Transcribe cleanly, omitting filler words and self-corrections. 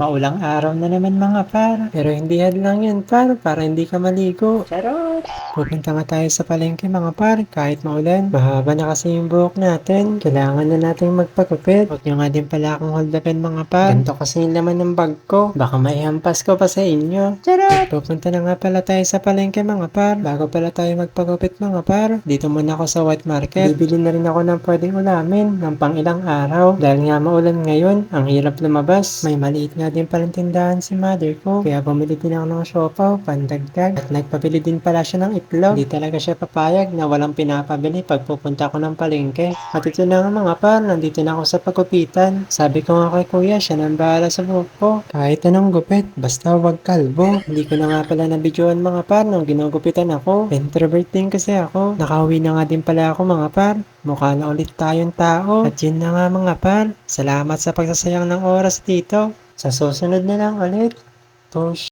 Maulang araw na naman mga par. Pero hindi hadlang yan par, para hindi ka maligo. Charot! Pupunta nga tayo sa palengke mga par, kahit maulan. Mahaba na kasi yung buhok natin. Kailangan na natin magpagupit. Huwag nyo nga din pala akong hold upin mga par. Ganito kasi yung laman ng bag ko. Baka maihampas ko pa sa inyo. Charot! Pupunta na nga pala tayo sa palengke mga par. Bago pala tayo magpagupit mga par, dito muna ako sa wet market. Bibili na rin ako ng pwedeng ulamin ng pang ilang araw. Dahil nga maulan ngayon, ang hirap lumabas. May maliit nga din palang tindahan si mother ko. Kaya bumili din ako ng siopaw, pandagdag. At nagpabili din pala siya ng itlog. Hindi talaga siya papayag na walang pinapabili pag pupunta ako ng palengke. At ito na nga mga par, nandito na ako sa pagupitan. Sabi ko nga kay kuya, siya nang bahala sa buhok ko. Kahit anong gupit, basta wag kalbo. Hindi ko na nga pala nabidyoan mga par nung ginugupitan ako. Introvert din kasi ako. Nakauwi na nga din pala ako mga par. Mukha na ulit tayong tao. At yun na nga mga par. Salamat sa pagsasayang ng oras dito. Sa susunod na lang ulit. Push.